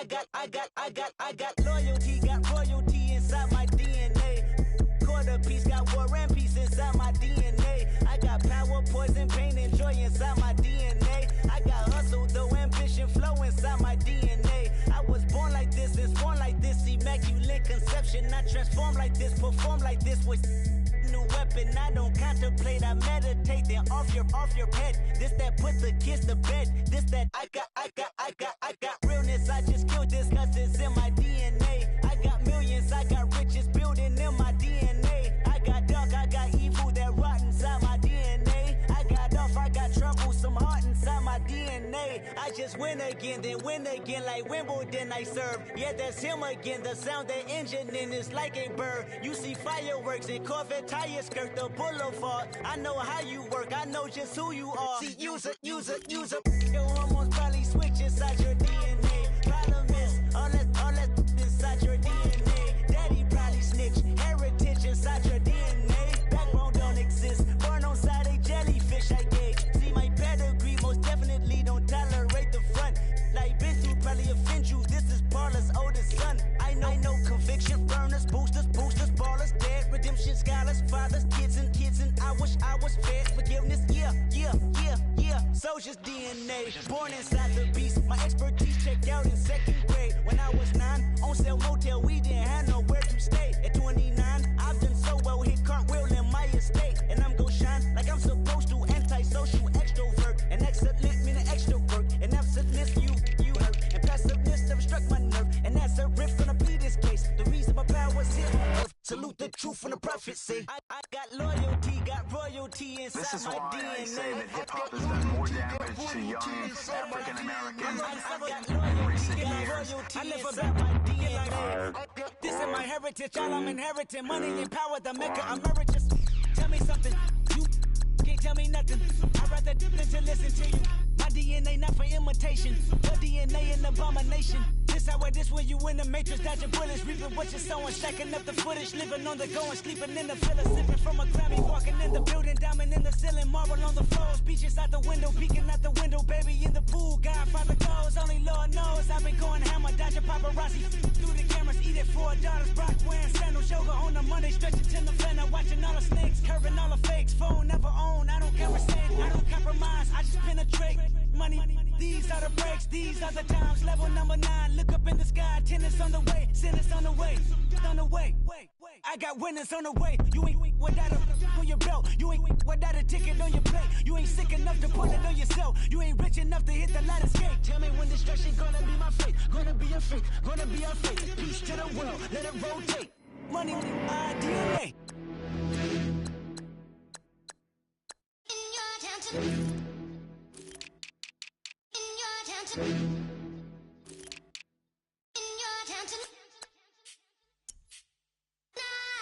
got loyalty, got royalty inside my DNA. Quarter piece, got war and peace inside my DNA. I got power, poison, pain, and joy inside my DNA. I got hustle, though, ambition, flow inside my DNA. I was born like this and born like this, immaculate conception. I transform like this, perform like this with new weapon. I don't contemplate, I meditate, then off your head. This that put the kids to bed. This that I got realness. I just killed this cause it's in my DNA. I got millions, I got riches building in my DNA. I got dark, I got evil that rot inside my DNA. I got off, I got trouble, some heart inside my DNA. I just win again, then win again like Wimbledon I serve. Yeah, that's him again. The sound that engine in is like a bird. You see fireworks and Corvette tires skirt the boulevard. I know how you work, I know just who you are. See, use it. Your hormones probably switch inside your DNA. Problem is, all that inside your DNA. Daddy probably snitch, heritage inside your DNA. Backbone don't exist, born on side a jellyfish I gauge. See my pedigree, most definitely don't tolerate the front. Like bitch, you probably offend you. This is Paula's oldest son. I know conviction, burners, boosters, ballers, dead, redemption, scholars, fathers, kids and I wish I was fed forgiveness. Yeah. Soldier's DNA, born inside the beast. My expertise checked out in second grade. When I was 9, on sale motel, we didn't have nowhere to stay. At 29, I've done so well, hit cartwheel in my estate. And I'm gon' shine like I'm supposed to, antisocial extrovert. And excellent meaning extra work. And absentness, you hurt. And passiveness never struck my nerve. And that's a riff gonna be this case. The reason my power's here on earth. Salute the truth from the prophecy. I got loyalty, got royalty inside this is my why DNA. I say that hip-hop has done more damage to young African Americans in recent years. I live about my DNA. This is my heritage, all I'm inheriting. Money and power, the Mecca emeritus. Tell me something, you can't tell me nothing. I'd rather than to listen to you. My DNA not for imitation. Your DNA an abomination. This how this when you in the matrix, dodging bullets, reaping what you're sowing, stacking up the footage, living on the go and sleeping in the villa, sipping from a Grammy, walking in the building, diamond in the ceiling, marble on the floors, beaches out the window, peeking out the window, baby in the pool, Godfather goes, only Lord knows, I've been going hammer, dodging paparazzi, through the cameras, eat it 4 daughters, Brock wearing sandals, yoga on a Monday, stretching to the November, watching all the snakes, curving all the fakes, phone never own, I don't conversate, I don't compromise, I just penetrate, money, these are the breaks, these are the times, level number 9, look up in the sky, tennis on the way, sinners on the way, I got winners on the way, you ain't without a on your belt, you ain't without a ticket on your plate, you ain't sick enough to put it on yourself, you ain't rich enough to hit the ladder skate, tell me when destruction gonna be my fate, gonna be a fate, gonna be our fate, peace to the world, let it rotate, money, DNA. In your attention.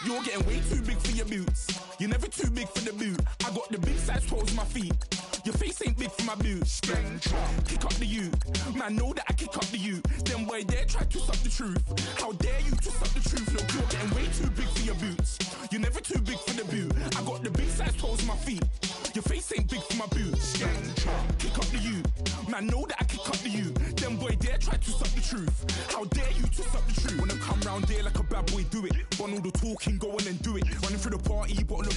You're getting way too big for your boots. You're never too big for the boot. I got the big size toes on my feet. Your face ain't big for my boots. Kick up the you. Man, know that I kick up the you. Then boy dare try to suck the truth. How dare you to suck the truth? Look, you're getting way too big for your boots. You're never too big for the boot. I got the big size toes on my feet. Your face ain't big for my boots. Kick up the you. Man, know that I kick up the you. Then boy dare try to suck the truth. How dare you to suck the truth? Wanna come round there like a bad boy, do it. Want all the talking, go on and do it. Running through the party, bottle up.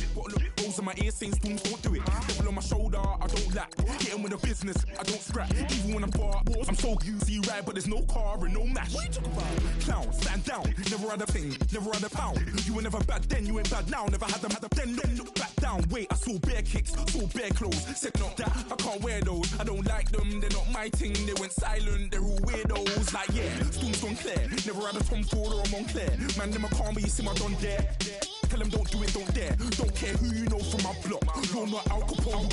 Rolls in my ear saying spoons, don't do it. Double on my shoulder, I don't lack. Getting with the business, I don't scrap. Even when I'm bar, I'm so easy ride, but there's no car and no mash. What you talking about? Clown, stand down. Never had a thing, never had a pound. You were never bad then, you ain't bad now. Never had them, then look back down. Wait, I saw bare kicks, saw bare clothes. Said not that, I can't wear those. I don't like them, they're not my thing. They went silent, they're all weirdos. Like yeah, Storm's gone clear. Never had a Tom Ford or a Montclair. Man, them a calm, but you see my Don there. Tell them don't do it, don't dare. Don't care who you know from my block. You're not Al Capone.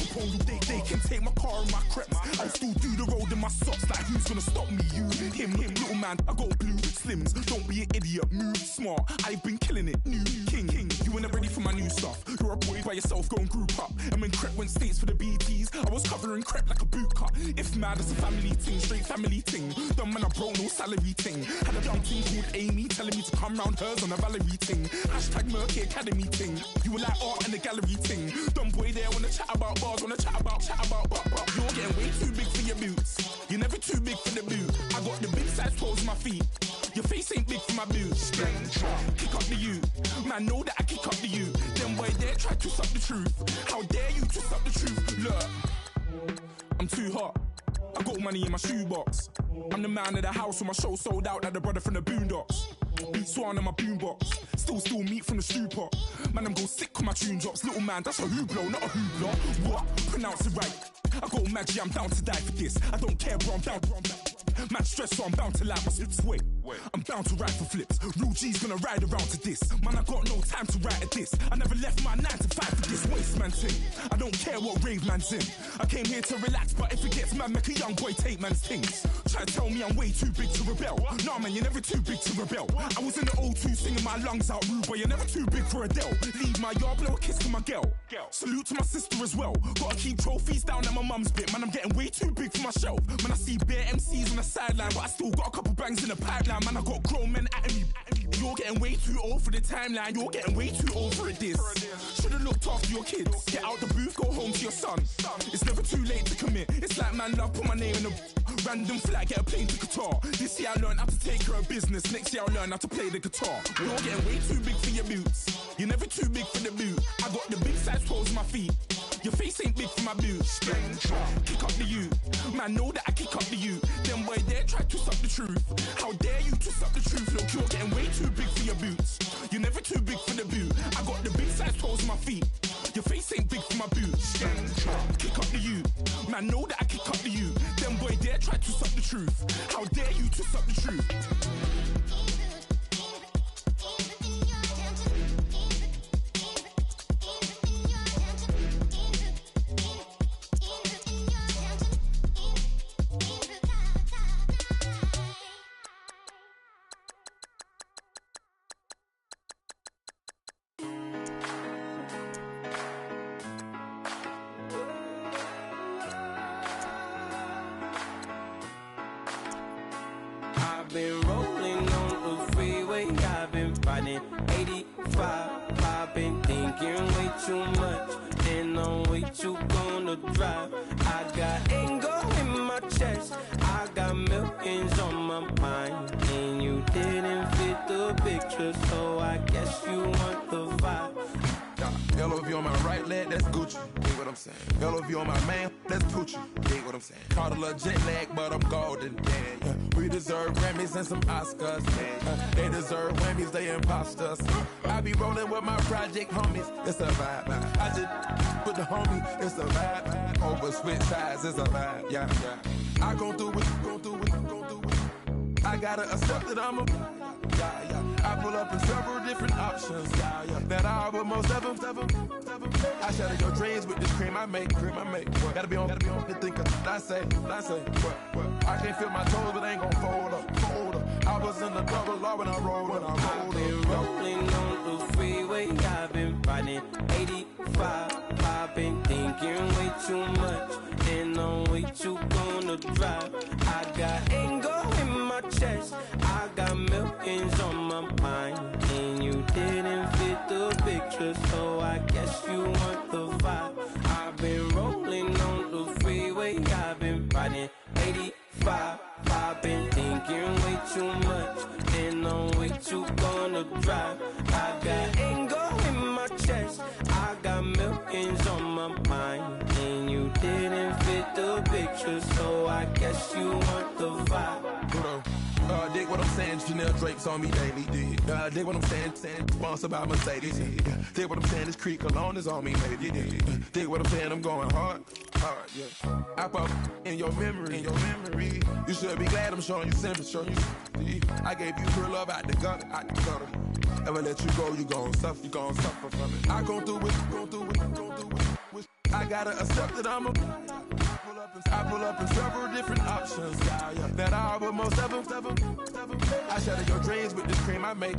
They can take my car and my creps. I'll still do the road in my socks. Like who's gonna stop me? You, him, little man. I got blue slims. Don't be an idiot. Move smart. I've been killing it. New king. You ain't ready for my new stuff. You're a boy by yourself. Go and group up. And when Crep went states for the BTs, I was covering Crep like a boot cut. If mad, it's a family thing. Straight family thing. Dumb man, I broke no salary thing. Had a young thing called Amy telling me to come round hers on a Valerie thing. Hashtag Murky Academy thing. You were like art and the gallery thing. Dumb boy there wanna chat about bars, wanna chat about. You're getting way too big for your boots. You're never too big for the boot. I got the big size toes toes on my feet. Your face ain't big for my boots. Kick up the you. Man, know that I kick up the you. Them boy there try to twist up the truth. How dare you twist up the truth? Look, I'm too hot. I got money in my shoebox. I'm the man of the house when my show sold out like the brother from the Boondocks. Beat Swan in my boombox. Still meat from the stew pot. Man, I'm go sick when my tune drops. Little man, that's a hooplo, not a hoopla. What? Pronounce it right. I got magic, I'm down to die for this. I don't care, bro, I'm down. Man stressed, so I'm bound to lie my slips. Wait, I'm bound to ride for flips. Real G's gonna ride around to this. Man, I got no time to write at this. I never left my 9 to 5 for this waste man thing. I don't care what rave man's in. I came here to relax, but if it gets mad, make a young boy take man's things. Try to tell me I'm way too big to rebel. Nah, man, you're never too big to rebel. I was in the O2 singing my lungs out, rude, but you're never too big for Adele. Leave my yard, blow a kiss to my girl. Salute to my sister as well. Gotta keep trophies down at my mum's bit. Man, I'm getting way too big for my shelf. Man, I see bare MCs on the sideline, but I still got a couple bangs in the pipeline. Man, I got grown men at me. You're getting way too old for the timeline. You're getting way too old for a diss. Should've looked after your kids. Get out the booth, go home to your son. It's never too late to commit. It's like man love, put my name in a random flag, get a plane to Qatar. This year I learned how to take care of business. Next year I'll learn how to play the guitar. You're getting way too big for your boots. You're never too big for the boot. I got the big size toes on my feet. Your face ain't big for my boots. Kick up the you. Man, know that I kick up the you. Them boy there try to twist up the truth. How dare you twist up the truth? Look, you're getting way too big for your boots. You're never too big for the boot. I got the big size toes on my feet. Your face ain't big for my boots. Kick up the you. Man, know that I kick up the you. Them boy there try to twist up the truth. How dare you twist up the truth? Been rolling on the freeway, I've been riding 85. I've been thinking way too much, and I'm way too gonna drive. I got anger in my chest, I got millions on my mind, and you didn't fit the picture, so I guess you want the vibe. LOV on my right leg, that's Gucci. Dig what I'm saying? LOV on my man, that's Poochie. Dig what I'm saying? Caught a little jet lag, but I'm golden. Yeah. We deserve Grammys and some Oscars. They deserve Whammies, they imposters. I be rolling with my project homies, it's a vibe. I just with the homie, it's a vibe. Over switch sides, it's a vibe. Yeah. I gon' do it, gon' do it, gon' do it. I gotta accept that I'm a. I pull up in several different options. That I but most of them. I shatter your dreams with this cream I make. Gotta be on the thinker. I say. What? I can't feel my toes, but ain't gon' fold up. I was in the double law when I rolled. I've been rolling on the freeway. I've been riding 85. I've been thinking way too much, and I'm way too gonna drive. I got anger in my chest, I got millions on my mind, and you didn't fit the picture, so I guess you want the vibe. I've been rolling on the freeway, I've been riding 85. I've been thinking way too much, and I'm way too gonna drive. I got anger in my chest, I got millions on my mind, and you didn't fit the picture, so I guess you want the vibe. Dig what I'm saying, Chanel drapes on me daily. Dig what I'm saying, sponsored by Mercedes. Dig what I'm saying, this creek alone is on me, baby. Dig what I'm saying, I'm going hard, yeah. I pop in your memory. You should be glad I'm showing you sympathy. I gave you real love out the gutter. Ever let you go, you gon' suffer from it. I gon' do it. I gotta accept that I'm a. I pull up in several different options. That I but most of them. I shatter your dreams with this cream I make.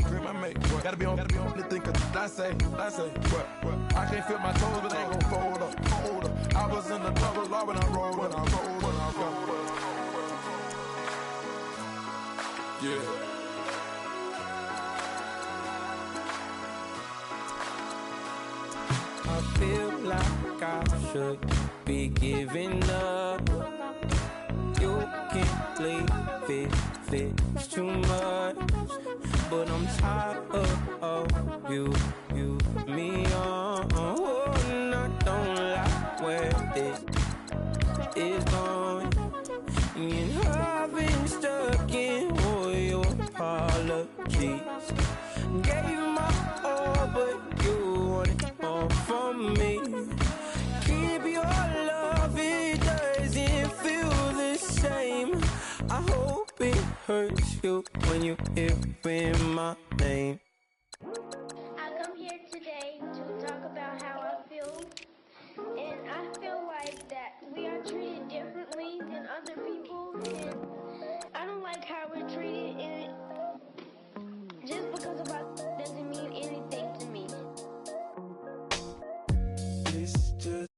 Gotta be on the thinker. I say. What? I can't feel my toes, but ain't gon' fold up. I was in the double law when I rolled. Yeah. I feel like I should be giving up. you can't leave it, it's too much. But I'm tired of you, me on. Oh, and I don't like where this is going. And I've been stuck in all your apologies. Gave my all, but you want it all from me. Keep your love, it doesn't feel the same. I hope it hurts you when you hear my name. I come here today to talk about how I feel, and I feel like that we are treated differently than other people, and I don't like how we're treated, and just because of us doesn't mean anything to me. It's just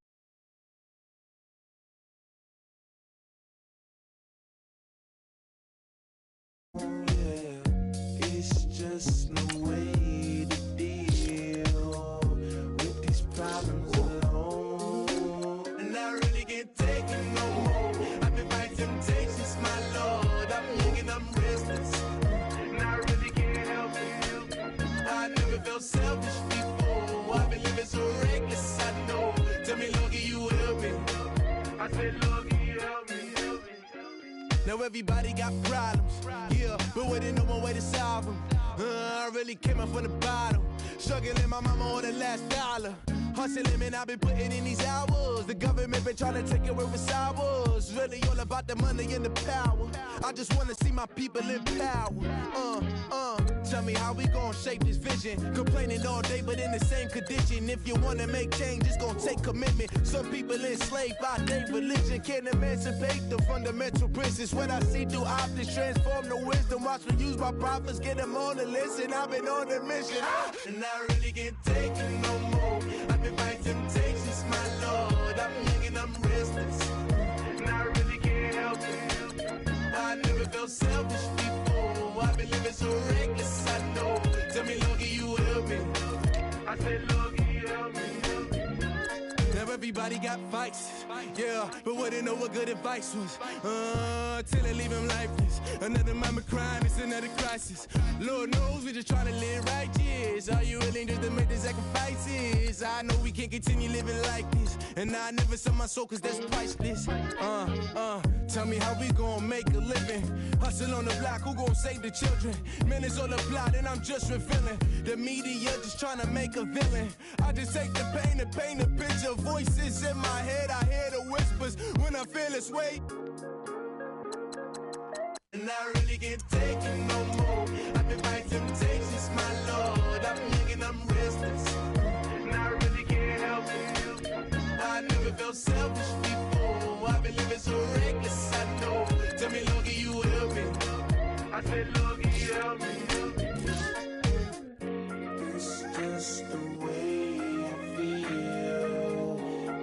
it's just no way to deal with these problems alone. And I really can't take it no more. I've been fighting temptations, my Lord. I'm young and I'm restless, and I really can't help it. I never felt selfish before. I've been living so reckless, I know. Tell me, Lord, can you help me? I said, Lord, can you help me? Now everybody got problems, yeah, but we didn't know one way to solve them. I really came up from the bottom, struggling my mama on the last dollar. Hustling, man, I've been putting in these hours. The government been trying to take away what's ours. Really all about the money and the power. I just wanna see my people in power. Tell me how we gon' shape this vision. Complaining all day, but in the same condition. If you wanna make change, it's gon' take commitment. Some people enslaved by their religion. Can't emancipate the fundamental principles. What I see through optics transform the wisdom. Watch me use my prophets, get them on the list, and I've been on a mission. And I really can't take it no more. I've been fighting temptations, my Lord. I'm young and I'm restless, and I really can't help it. I never felt selfish before. I've been living so reckless, I know. Tell me, Lord, can you help me? I said, Lord, can you help me? Now everybody got fights, yeah, but wouldn't know what good advice was. Till they leave him lifeless. Another mama crying, it's another crisis. Lord knows we just trying to live righteous. Are you willing just to make the sacrifices? I know we can't continue living like this, and I never sell my soul cause that's priceless. Tell me how we gon' make a living. Hustle on the block, who gon' save the children? Minutes on the plot and I'm just revealing. The media just trying to make a villain. I just take the pain and paint a picture. Voices in my head, I hear the whispers when I feel this way. And I really can't take it no more. I've been fighting temptations, my Lord. I'm young and I'm restless, and I really can't help it. I never felt selfish before. I've been living so reckless, I know. Tell me, Lord, can you help me? I said, Lord, can you help me? It's just the way I feel.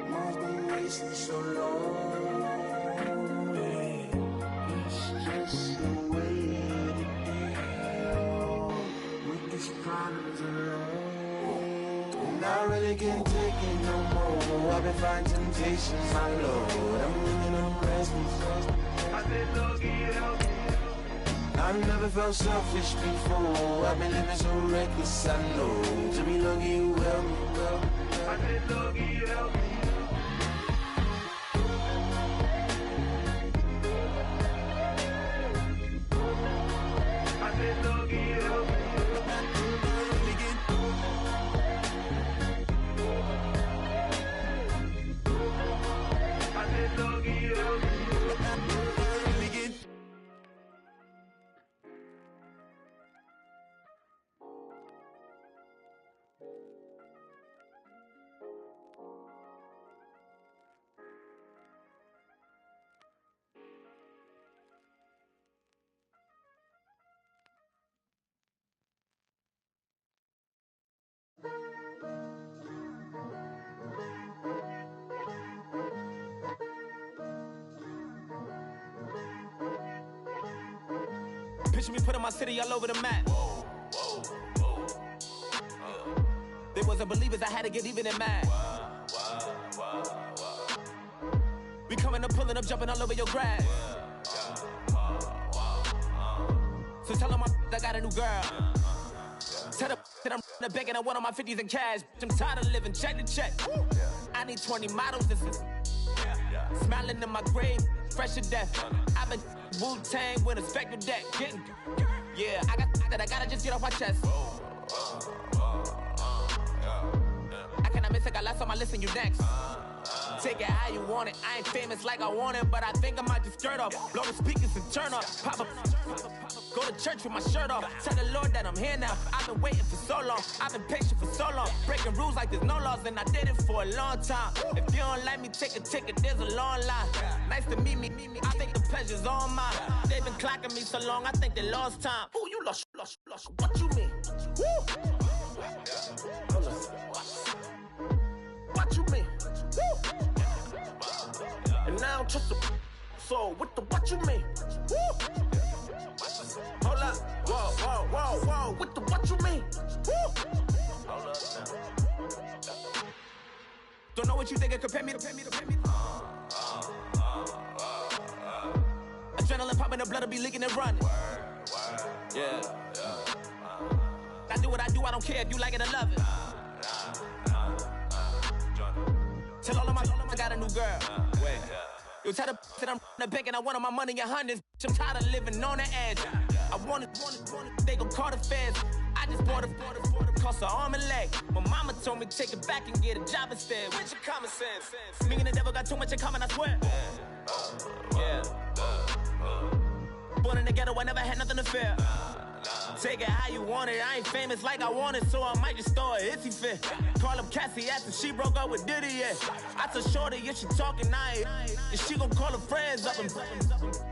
Mom's been wasting so long. It's just the way to deal with these problems alone. And I really can't take it no more. I've been fighting temptations, my Lord. I'm living on restless. I said, Lord, can you help me? I've never felt selfish before. I've been living so reckless, I know. To me, Lord, can you help me? I said, Lord, can you help me? I said, Lord, can you help me? I said, Lord, can you help me? Picture me putting my city all over the map. They wasn't believers, I had to get even in mad. We coming up, pulling up, jumping all over your grass. So tell them I got a new girl. Tell them that I'm the bank and I want all my 50s in cash. I'm tired of living check to check. I need 20 models. This is smiling in my grave, fresh to death. I've been Wu-Tang with a spectral deck. Yeah, I gotta just get off my chest. I cannot miss it, got last on my list and you next. Take it how you want it. I ain't famous like I want it, but I think I might just skirt off. Blow the speakers and turn off. Pop up. Go to church with my shirt off. Tell the Lord that I'm here now. I've been waiting for so long. I've been patient for so long. Breaking rules like there's no laws, and I did it for a long time. If you don't like me, take a ticket. There's a long line. Nice to meet me. I think the pleasure's all mine. They've been clocking me so long, I think they lost time. Ooh, you lost. What you mean? Woo! What you mean? Woo! And now I don't trust the so what you mean? Woo! Hold up, whoa, what you mean? Woo! Hold up now. Don't know what you think, compare me. Adrenaline popping, the blood will be leaking and running. Yeah. I do what I do, I don't care if you like it or love it. Tell all of my I got a new girl. Wait. You tell the that I'm the bank and I want all my money in hundreds. I'm tired of living on the edge. I want it, they gon' call the feds. I just bought a cost an arm and leg. My mama told me take it back and get a job instead. Where's your common sense? Me and the devil got too much in common, I swear. Yeah. Born in the ghetto, I never had nothing to fear. Take it how you want it. I ain't famous like I want it, so I might just throw a hissy fit. Call up Cassie after she broke up with Diddy, yeah. I told Shorty, yeah, she talking, and she gon' call her friends up and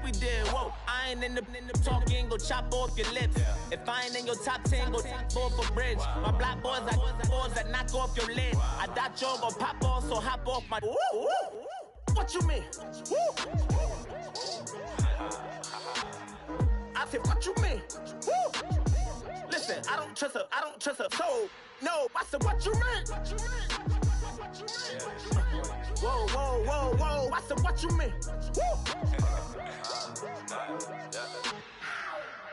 we did, whoa. I ain't in the talking, go chop off your lips. If I ain't in your top 10, go top 4 for bridge. My black boys, I got boys that knock off your lid. I thought y'all gon' pop off, so hop off my. What you mean? I said, what you mean? Woo! Listen, I don't trust her, so no, I said, what you mean? Whoa, I said, what you mean? Woo!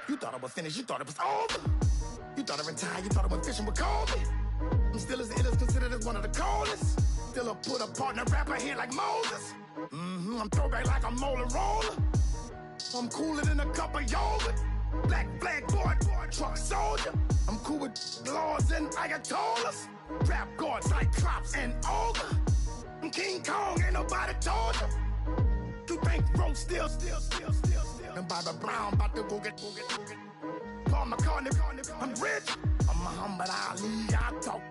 You thought I was finished, you thought it was over. You thought I retired, you thought I went fishing with Kobe. I'm still as ill as considered as one of the coldest. Still a put a partner rapper here like Moses. I'm throwback like a molar roller. I'm cooler than a cup of yogurt. Black flag boy, truck soldier. I'm cool with laws and Ayatollahs. Rap god, Cyclops and Ogre. I'm King Kong, ain't nobody told you. You think road still. And Bobby Brown about to go get. Paul McCartney, I'm rich. I'm Muhammad Ali, I talk.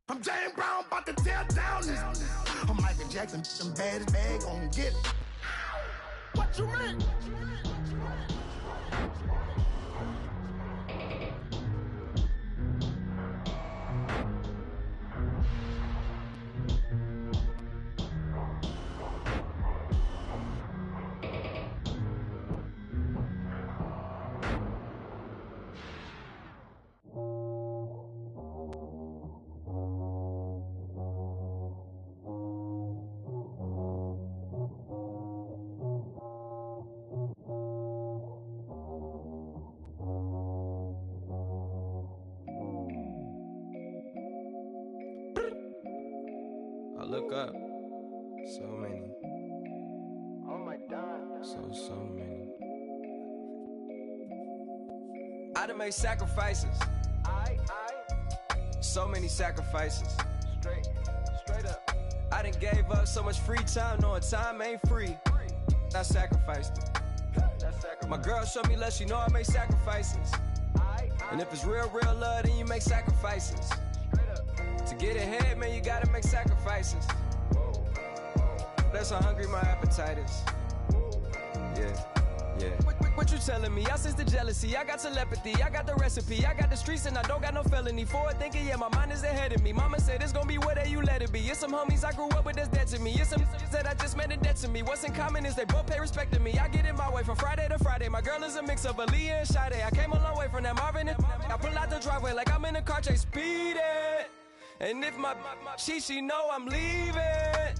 I'm James Brown, about to tear down this. I'm Michael Jackson, some bad bag gon' get. What you mean? Look up. So many. Oh my God. So many. I done made sacrifices. So many sacrifices. Straight up. I done gave up so much free time, knowing time ain't free. I sacrificed it. My girl showed me love, she know I make sacrifices. And if it's real love, then you make sacrifices. To get ahead, man, you gotta make sacrifices. That's how hungry my appetite is. Yeah. What you telling me? I sense the jealousy, I got telepathy, I got the recipe, I got the streets and I don't got no felony. Forward thinking, yeah, my mind is ahead of me. Mama said it's gonna be whatever you let it be. It's some homies I grew up with that's dead to me. It's some that I just met in debt to me. What's in common is they both pay respect to me. I get it my way from Friday to Friday. My girl is a mix of Aaliyah and Sade. I came a long way from that Marvin and I pull out the driveway like I'm in a car chase speeding. And if my she know I'm leaving.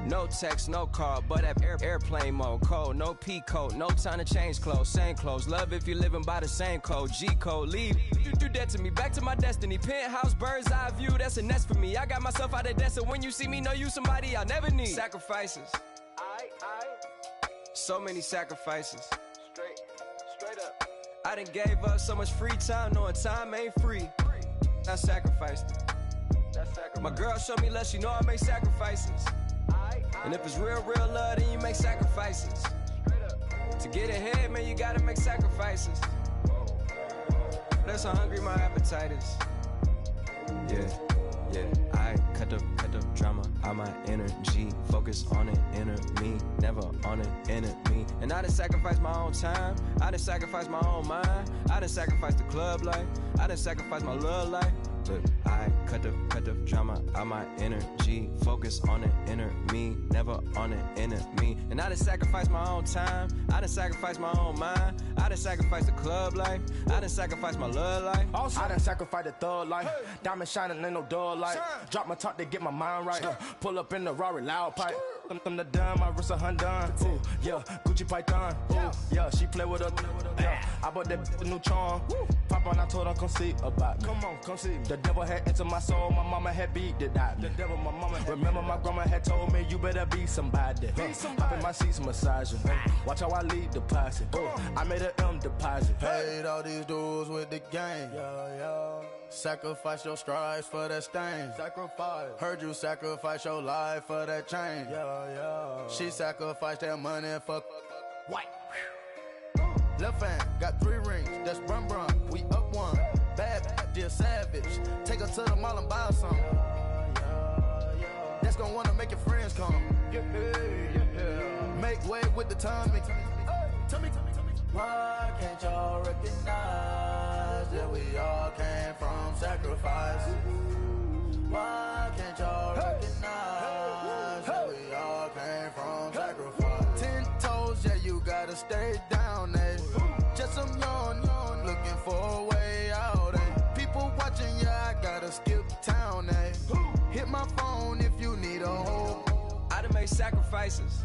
No text, no call, but at airplane mode. Cold, no P code, no time to change clothes. Same clothes, love if you're living by the same code. G code, leave, you do that to me. Back to my destiny. Penthouse, bird's eye view, that's a nest for me. I got myself out of debt, so when you see me, know you somebody I'll never need. Sacrifices. So many sacrifices. Straight up. I done gave up so much free time, knowing time ain't free. I sacrificed it. My girl showed me love, she know I make sacrifices. And if it's real love, then you make sacrifices. To get ahead, man, you gotta make sacrifices. That's how hungry my appetite is. Yeah, I cut the drama out my energy. Focus on an inner me, never on an enemy. And I done sacrificed my own time, I done sacrificed my own mind, I done sacrificed the club life, I done sacrificed my love life. But I cut the drama out my energy. Focus on an inner me, never on an enemy. And I done sacrificed my own time, I done sacrificed my own mind, I done sacrificed the club life, I done sacrificed my love life. Also, I done sacrificed the thug life. Diamond shining, ain't no dull light. Drop my top to get my mind right. Pull up in the Rari loud pipe. I'm the dime, my wrist a Hyundai. Ooh, yeah, Gucci Python. Ooh, yeah, she play with her. Yeah, I bought that the new charm. Pop on, I told her come see about me. Come on, come see. The devil had entered my soul, my mama had beat it out. The devil, my mama had. Remember my grandma had told me you better be somebody. Hop in my seats, massaging. Watch how I lead the posse. I made an M deposit. Paid all these dues with the game. Sacrifice your strides for that stain. Sacrifice. Heard you sacrifice your life for that chain. She sacrificed that money for White. Left hand, got 3 rings, that's brum brum. We up one, bad, dear savage. Take her to the mall and buy some. That's gonna wanna make your friends come. Make way with the timing. Tell me. Why can't y'all recognize that we all came from sacrifice? Why can't y'all recognize that we all came from sacrifice? 10 toes, yeah, you gotta stay down, eh? Just some yawn, looking for a way out, eh? People watching, yeah, I gotta skip town, eh? Hit my phone if you need a hold. I done made sacrifices.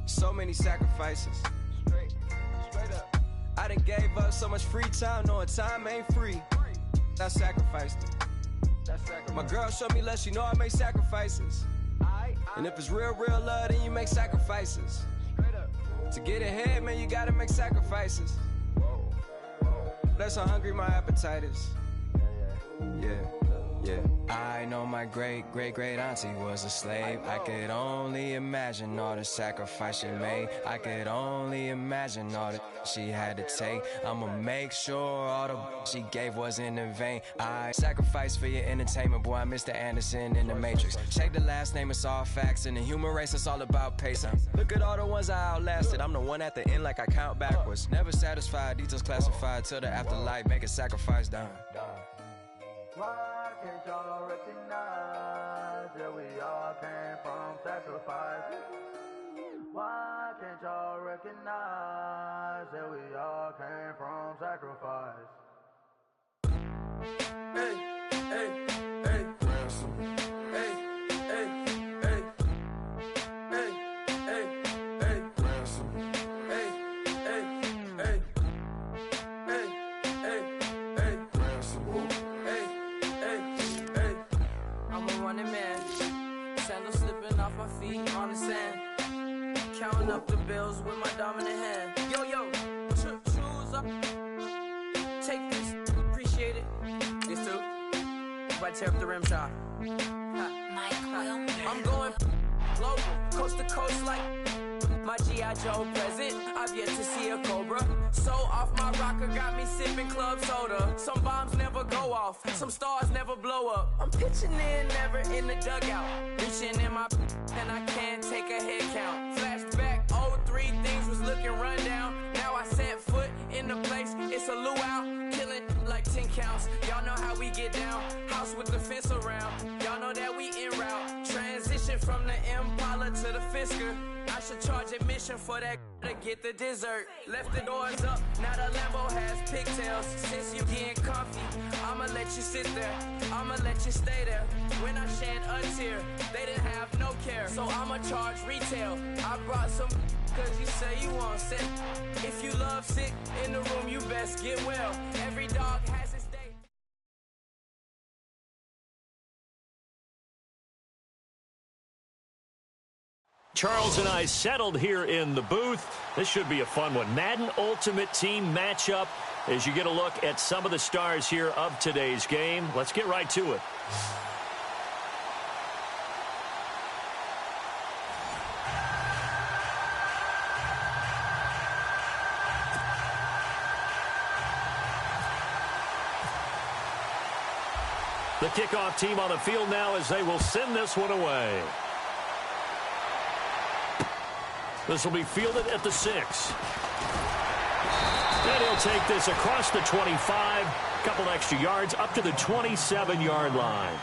So many sacrifices. Straight up. I done gave up so much free time, knowing time ain't free. I sacrificed it. My girl showed me love, she know I make sacrifices. And if it's real love, then you make sacrifices. To get ahead, man, you gotta make sacrifices. That's how hungry my appetite is. Yeah. I know my great auntie was a slave. I could only imagine all the sacrifice she made. I could only imagine all that she had to take. I'ma make sure all the she gave wasn't in vain. I sacrificed for your entertainment, boy. I'm Mr. Anderson in the Matrix. Check the last name, it's all facts. In the human race, it's all about pacing. Look at all the ones I outlasted. I'm the one at the end, like I count backwards. Never satisfied, details classified till the afterlife. Make a sacrifice down. Why can't y'all recognize that we all came from sacrifice? Why can't y'all recognize that we all came from sacrifice? Hey, ransom. Hey, ransom. Sandals slipping off my feet on the sand. Counting up the bills with my dominant hand. Yo, choose up. Take this, appreciate it. This too. But tear up the rim shot. I'm going global, coast to coast like my G.I. Joe present. I've yet to see a Cobra. So off my rocker got me sipping club soda. Some bombs never go off, some stars never blow up. I'm pitching in, never in the dugout. Reaching in my and I can't take a head count. Flashback, 03, things was looking run down. Now I set foot in the place, it's a luau. Killing like 10 counts, y'all know how we get down. House with the fence around, y'all know that we en route. Transition from the Impala to the Fisker. I should charge admission for that to get the dessert. Left the doors up, now the Lambo has pigtails. Since you getting comfy, I'ma let you sit there, I'ma let you stay there. When I shed a tear, they didn't have no care. So I'ma charge retail. I brought some cause you say you want sick. If you love sick in the room, you best get well. Every dog has its day. Charles and I settled here in the booth. This should be a fun one. Madden Ultimate Team matchup as you get a look at some of the stars here of today's game. Let's get right to it. The kickoff team on the field now as they will send this one away. This will be fielded at the 6. And he'll take this across the 25, a couple extra yards up to the 27-yard line.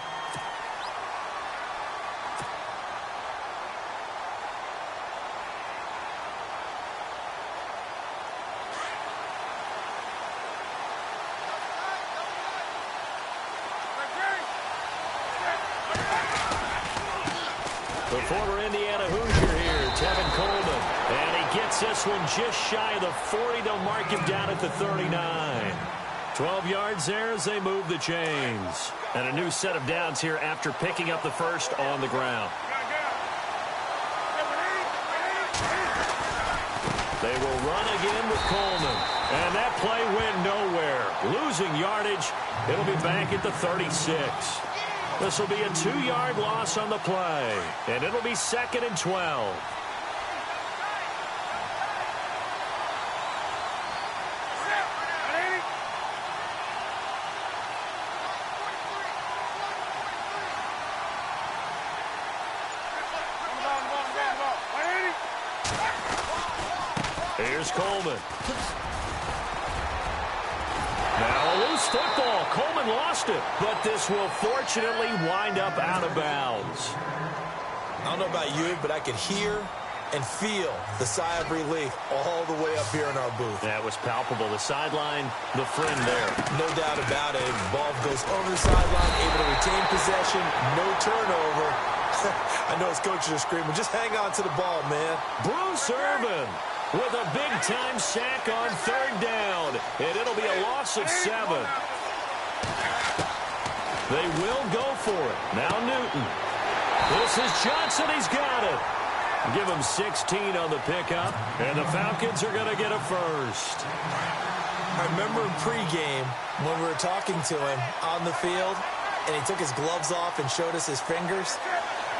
The former Indiana Hoosier here, Tevin Coleman. And he gets this one just shy of the 40. They'll mark him down at the 39. 12 yards there as they move the chains. And a new set of downs here after picking up the first on the ground. They will run again with Coleman. And that play went nowhere. Losing yardage. It'll be back at the 36. This will be a 2-yard loss on the play. And it'll be 2nd and 12. Here's Coleman. Now a loose football. Coleman lost it, but this will fortunately wind up out of bounds. I don't know about you, but I could hear and feel the sigh of relief all the way up here in our booth. That was palpable. The sideline, the friend there. No doubt about it. Ball goes over the sideline, able to retain possession, no turnover. I know his coaches are screaming, just hang on to the ball, man. Bruce Irvin with a big-time sack on 3rd down, and it'll be a loss of 7. They will go for it. Now Newton. This is Johnson. He's got it. Give him 16 on the pickup, and the Falcons are going to get a first. I remember in pregame when we were talking to him on the field, and he took his gloves off and showed us his fingers.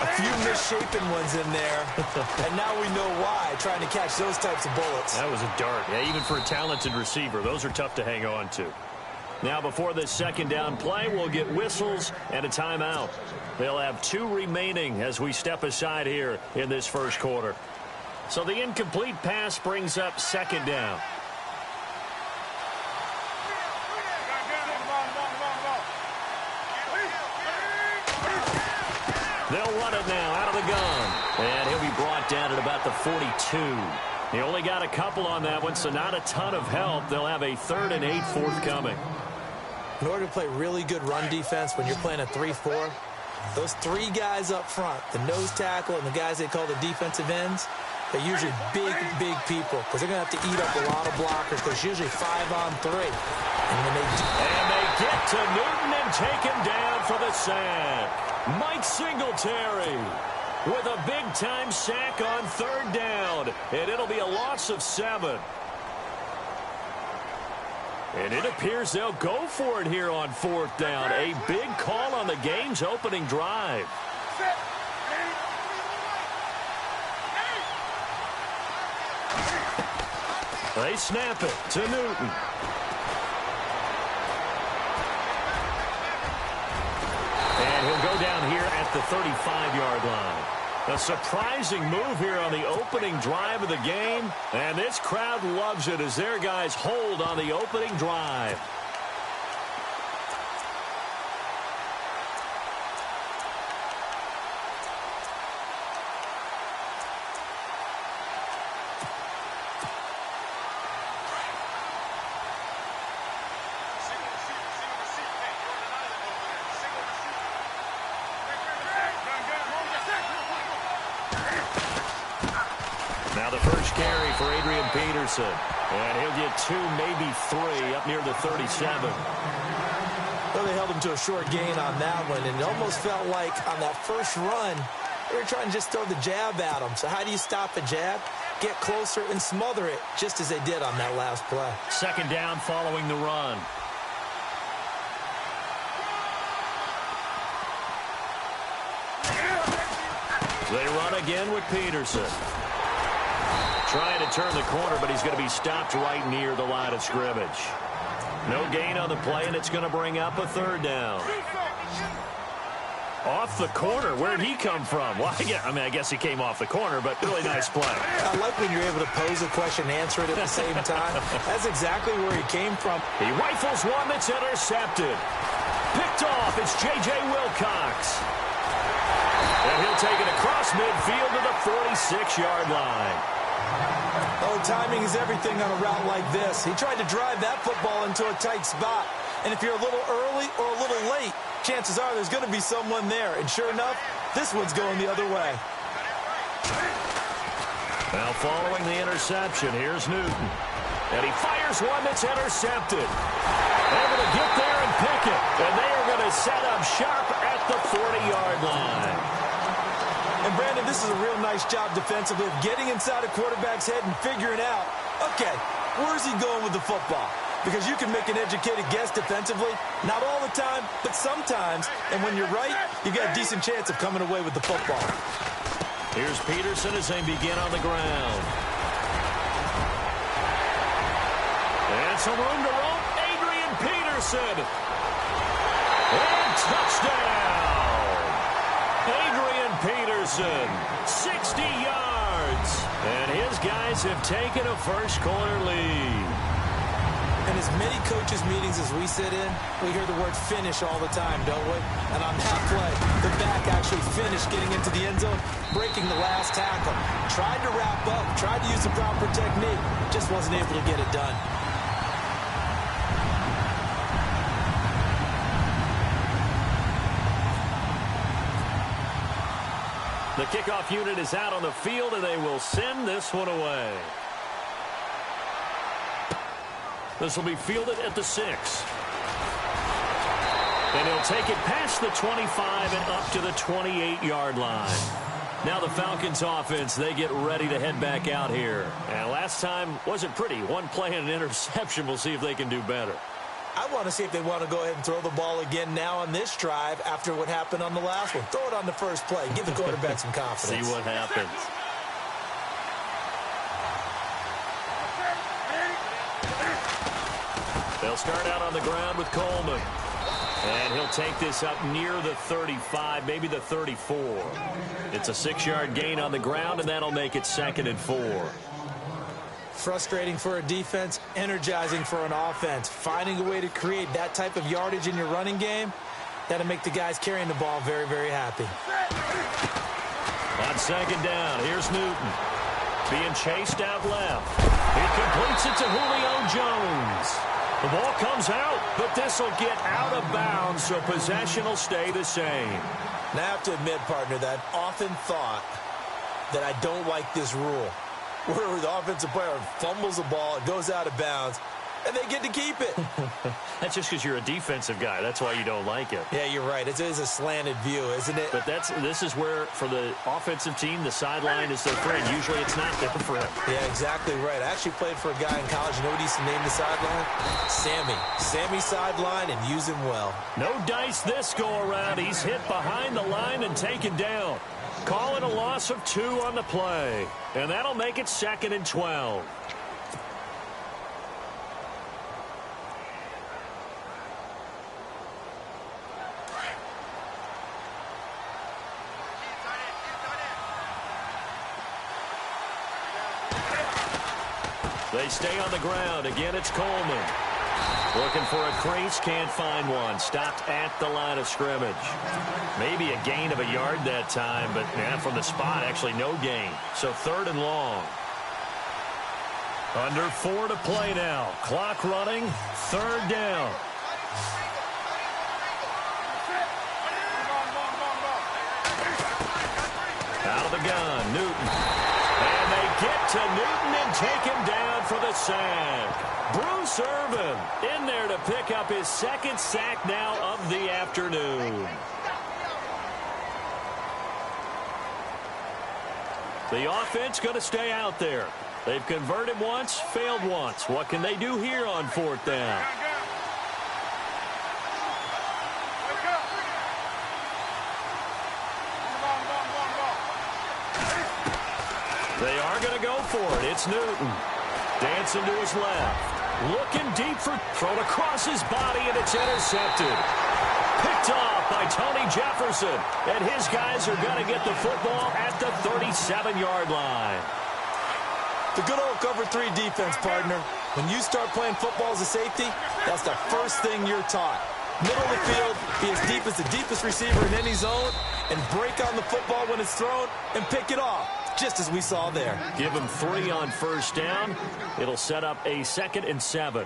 A few misshapen ones in there, and now we know why, trying to catch those types of bullets. That was a dart. Yeah, even for a talented receiver, those are tough to hang on to. Now, before this 2nd down play, we'll get whistles and a timeout. They'll have 2 remaining as we step aside here in this first quarter. So the incomplete pass brings up 2nd down. They'll run it now out of the gun. And he'll be brought down at about the 42. He only got a couple on that one, so not a ton of help. They'll have a 3rd and 8 forthcoming. In order to play really good run defense when you're playing a 3-4, those 3 guys up front, the nose tackle and the guys they call the defensive ends, they're usually big people because they're going to have to eat up a lot of blockers. There's usually 5 on 3. And they get to Newton and take him down for the sack. Mike Singletary with a big-time sack on 3rd down, and it'll be a loss of 7. And it appears they'll go for it here on 4th down. A big call on the game's opening drive. They snap it to Newton. And he'll go down here at the 35-yard line. A surprising move here on the opening drive of the game. And this crowd loves it as their guys hold on the opening drive. Now the first carry for Adrian Peterson. And he'll get 2, maybe 3 up near the 37. Well, they held him to a short gain on that one, and it almost felt like on that first run, they were trying to just throw the jab at him. So how do you stop a jab? Get closer and smother it, just as they did on that last play. Second down following the run. They run again with Peterson. Trying to turn the corner, but he's going to be stopped right near the line of scrimmage. No gain on the play, and it's going to bring up a third down. Off the corner. Where'd he come from? Well, I guess he came off the corner, but really nice play. I like when you're able to pose a question and answer it at the same time. That's exactly where he came from. He rifles one that's intercepted. Picked off. It's J.J. Wilcox. And he'll take it across midfield to the 46-yard line. Oh, timing is everything on a route like this. He tried to drive that football into a tight spot. And if you're a little early or a little late, chances are there's going to be someone there. And sure enough, this one's going the other way. Now following the interception, here's Newton. And he fires one that's intercepted. Able to get there and pick it. And they are going to set up sharp at the 40-yard line. And, Brandon, this is a real nice job defensively of getting inside a quarterback's head and figuring out, okay, where's he going with the football? Because you can make an educated guess defensively, not all the time, but sometimes. And when you're right, you got a decent chance of coming away with the football. Here's Peterson as they begin on the ground. And some room to roam. Adrian Peterson. And touchdown. Adrian Peterson, 60 yards. And his guys have taken a first-quarter lead. In as many coaches' meetings as we sit in, we hear the word finish all the time, don't we? And on that play, the back actually finished getting into the end zone, breaking the last tackle. Tried to wrap up, tried to use the proper technique, just wasn't able to get it done. The kickoff unit is out on the field, and they will send this one away. This will be fielded at the 6. And he'll take it past the 25 and up to the 28-yard line. Now the Falcons offense, they get ready to head back out here. And last time wasn't pretty. One play and an interception. We'll see if they can do better. I want to see if they want to go ahead and throw the ball again now on this drive after what happened on the last one. Throw it on the first play. Give the quarterback some confidence. See what happens. They'll start out on the ground with Coleman. And he'll take this up near the 35, maybe the 34. It's a 6-yard gain on the ground, and that'll make it 2nd and 4. Frustrating for a defense, energizing for an offense. Finding a way to create that type of yardage in your running game, that'll make the guys carrying the ball very, very happy. On 2nd down, here's Newton. Being chased out left. He completes it to Julio Jones. The ball comes out, but this will get out of bounds, so possession will stay the same. Now, I have to admit, partner, that I've often thought that I don't like this rule, where the offensive player fumbles the ball, it goes out of bounds, and they get to keep it. That's just because you're a defensive guy. That's why you don't like it. Yeah, you're right. It is a slanted view, isn't it? But this is where, for the offensive team, the sideline is their friend. Usually it's not their friend. Yeah, exactly right. I actually played for a guy in college. You know what he used to name the sideline? Sammy. Sammy sideline, and use him well. No dice this go-around. He's hit behind the line and taken down. Call it a loss of 2 on the play. And that'll make it 2nd and 12. They stay on the ground. Again, it's Coleman. Looking for a crease, can't find one. Stopped at the line of scrimmage. Maybe a gain of a yard that time, but from the spot, actually no gain. So 3rd and long. Under 4 to play now. Clock running, 3rd down. Out of the gun, Newton. And they get to Newton and take him down for the sack. Bruce Irvin in there to pick up his second sack now of the afternoon. The offense going to stay out there. They've converted once, failed once. What can they do here on fourth down? They are going to go for it. It's Newton. Dancing to his left. Looking deep for thrown across his body, and it's intercepted. Picked off by Tony Jefferson. And his guys are going to get the football at the 37-yard line. The good old cover 3 defense, partner. When you start playing football as a safety, that's the first thing you're taught. Middle of the field, be as deep as the deepest receiver in any zone, and break on the football when it's thrown and pick it off, just as we saw there. Give him 3 on first down. It'll set up a 2nd and 7.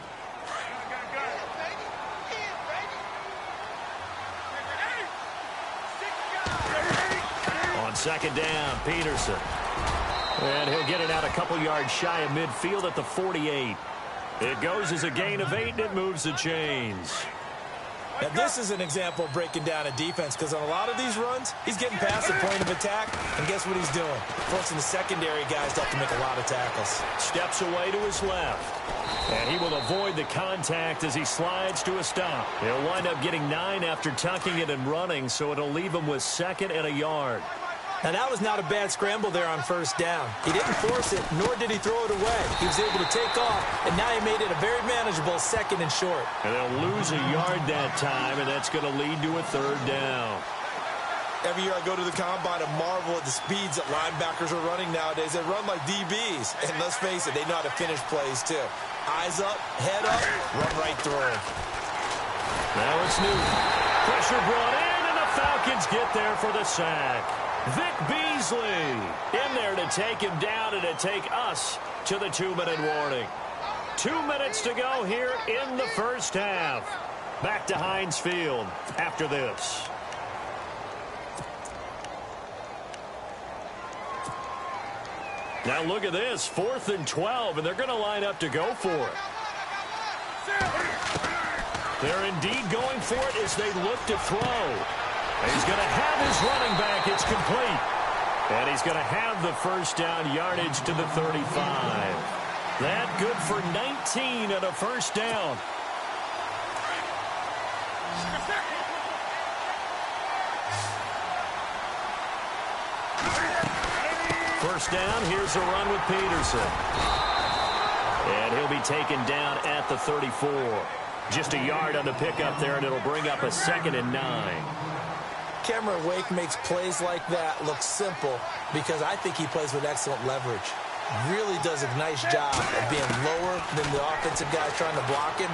On 2nd down, Peterson. And he'll get it out a couple yards shy of midfield at the 48. It goes as a gain of 8, and it moves the chains. Now, this is an example of breaking down a defense, because on a lot of these runs, he's getting past the point of attack, and guess what he's doing? Forcing the secondary guys to have to make a lot of tackles. Steps away to his left, and he will avoid the contact as he slides to a stop. He'll wind up getting 9 after tucking it and running, so it'll leave him with 2nd and a yard. Now, that was not a bad scramble there on first down. He didn't force it, nor did he throw it away. He was able to take off, and now he made it a very manageable 2nd and short. And they'll lose a yard that time, and that's going to lead to a 3rd down. Every year I go to the combine and marvel at the speeds that linebackers are running nowadays. They run like DBs, and let's face it, they know how to finish plays too. Eyes up, head up, run right through. Now it's Newton. Pressure brought in, and the Falcons get there for the sack. Vic Beasley in there to take him down and to take us to the 2-minute warning. 2 minutes to go here in the first half. Back to Heinz Field after this. Now look at this, 4th and 12, and they're going to line up to go for it. They're indeed going for it as they look to throw. He's going to have his running back. It's complete. And he's going to have the first down yardage to the 35. That good for 19 and a first down. First down, here's a run with Peterson. And he'll be taken down at the 34. Just a yard on the pickup there, and it'll bring up a 2nd and 9. Cameron Wake makes plays like that look simple because I think he plays with excellent leverage. Really does a nice job of being lower than the offensive guy trying to block him,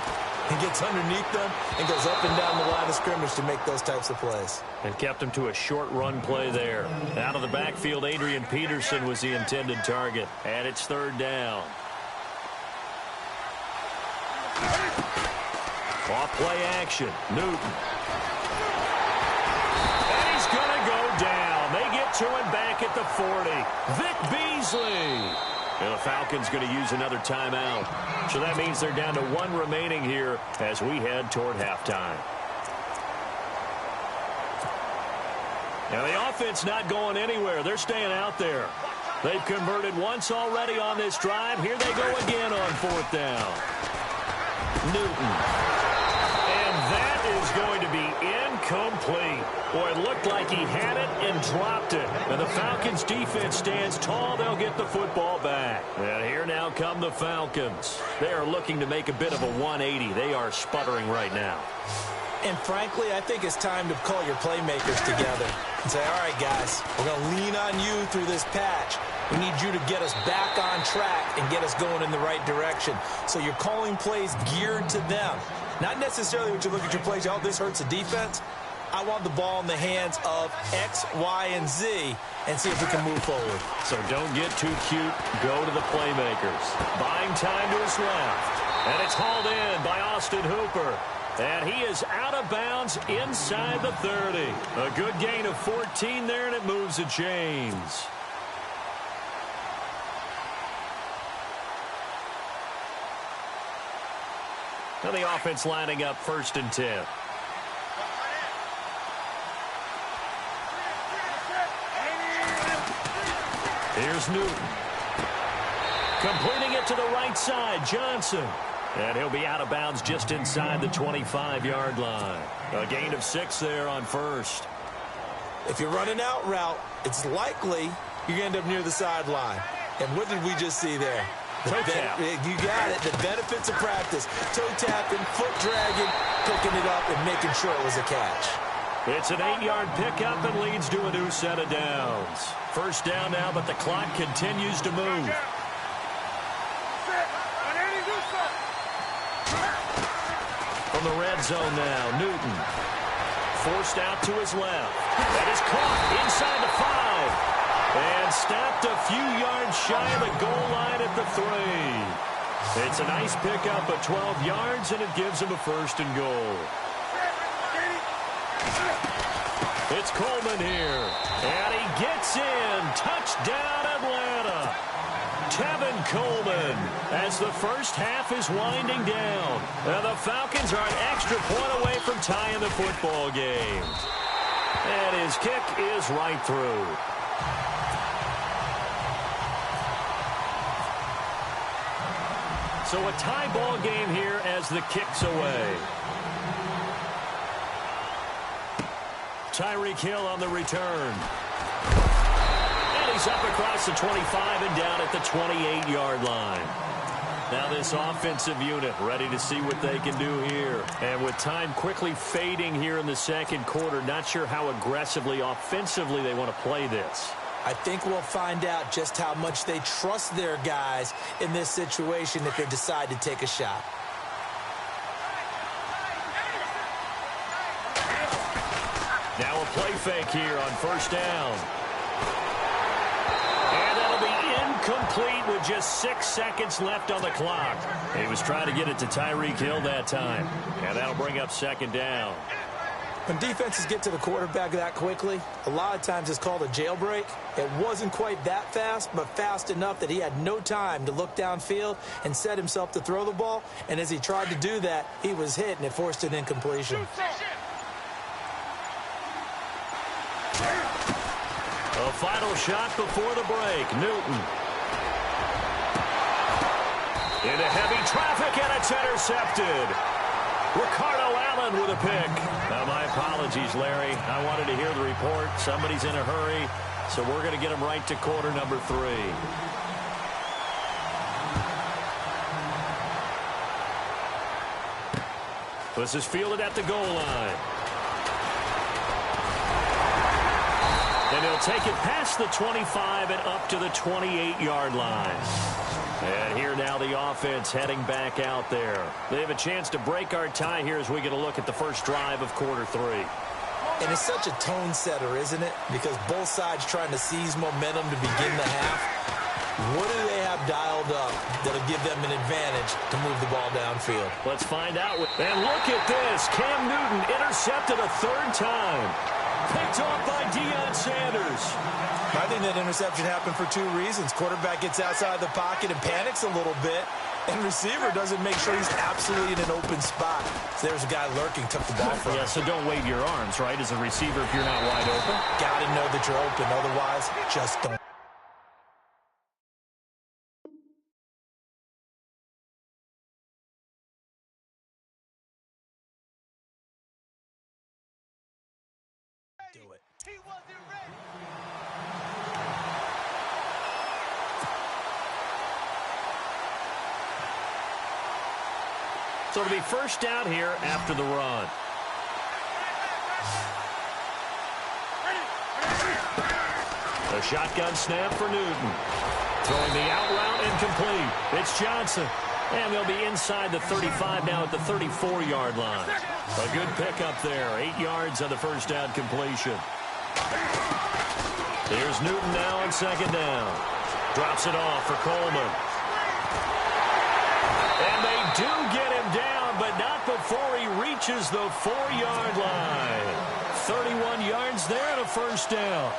and gets underneath them and goes up and down the line of scrimmage to make those types of plays. And kept him to a short run play there. Out of the backfield, Adrian Peterson was the intended target. And it's 3rd down. Off play action. Newton. And he's going to go down. They get to him back at the 40. Vic Beasley. And the Falcons going to use another timeout. So that means they're down to 1 remaining here as we head toward halftime. Now the offense not going anywhere. They're staying out there. They've converted once already on this drive. Here they go again on 4th down. Newton. That is going to be incomplete. Boy, it looked like he had it and dropped it. And the Falcons defense stands tall. They'll get the football back. And here now come the Falcons. They are looking to make a bit of a 180. They are sputtering right now. And frankly, I think it's time to call your playmakers together and say, all right, guys, we're going to lean on you through this patch. We need you to get us back on track and get us going in the right direction. So you're calling plays geared to them. Not necessarily when you look at your plays, oh, this hurts the defense. I want the ball in the hands of X, Y, and Z and see if we can move forward. So don't get too cute. Go to the playmakers. Buying time to his left. And it's hauled in by Austin Hooper. And he is out of bounds inside the 30. A good gain of 14 there, and it moves the chains. And the offense lining up 1st and 10. Here's Newton. Completing it to the right side, Johnson. And he'll be out of bounds just inside the 25-yard line. A gain of 6 there on 1st. If you're running out route, it's likely you're going to end up near the sideline. And what did we just see there? Toe tap. You got it. The benefits of practice. Toe tapping, foot dragging, picking it up, and making sure it was a catch. It's an 8-yard pickup and leads to a new set of downs. 1st down now, but the clock continues to move. From the red zone now, Newton. Forced out to his left. That is caught inside the 5. And stopped a few yards shy of the goal line at the 3. It's a nice pickup of 12 yards, and it gives him a 1st and goal. It's Coleman here. And he gets in. Touchdown, Atlanta. Tevin Coleman as the first half is winding down. And the Falcons are an extra point away from tying the football game. And his kick is right through. So a tie ball game here as the kick's away. Tyreek Hill on the return. And he's up across the 25 and down at the 28-yard line. Now this offensive unit ready to see what they can do here. And with time quickly fading here in the 2nd quarter, not sure how aggressively, offensively they want to play this. I think we'll find out just how much they trust their guys in this situation if they decide to take a shot. Now a play fake here on 1st down. And that'll be incomplete with just 6 seconds left on the clock. He was trying to get it to Tyreek Hill that time. And that'll bring up 2nd down. When defenses get to the quarterback that quickly, a lot of times it's called a jailbreak. It wasn't quite that fast, but fast enough that he had no time to look downfield and set himself to throw the ball. And as he tried to do that, he was hit, and it forced an incompletion. A final shot before the break. Newton. Into heavy traffic, and it's intercepted. Ricardo Allen with a pick. Now, my apologies, Larry. I wanted to hear the report. Somebody's in a hurry, so we're going to get him right to quarter number 3. This is fielded at the goal line. And he'll take it past the 25 and up to the 28-yard line. And here now the offense heading back out there. They have a chance to break our tie here as we get a look at the first drive of quarter 3. And it's such a tone setter, isn't it? Because both sides trying to seize momentum to begin the half. What do they have dialed up that'll give them an advantage to move the ball downfield? Let's find out. And look at this. Cam Newton intercepted a 3rd time. Picked off by Deion Sanders. I think that interception happened for 2 reasons. Quarterback gets outside the pocket and panics a little bit, and receiver doesn't make sure he's absolutely in an open spot. So there's a guy lurking, took the ball from him. Yeah, so don't wave your arms, right, as a receiver if you're not wide open. Got to know that you're open. Otherwise, just don't. Do it. He wasn't ready. So it'll be first down here after the run. A shotgun snap for Newton. Throwing the out route incomplete. It's Johnson. And they'll be inside the 35 now at the 34-yard line. A good pickup there. 8 yards on the first down completion. Here's Newton now on 2nd down. Drops it off for Coleman. And they do get him down, but not before he reaches the 4-yard line. 31 yards there and a first down.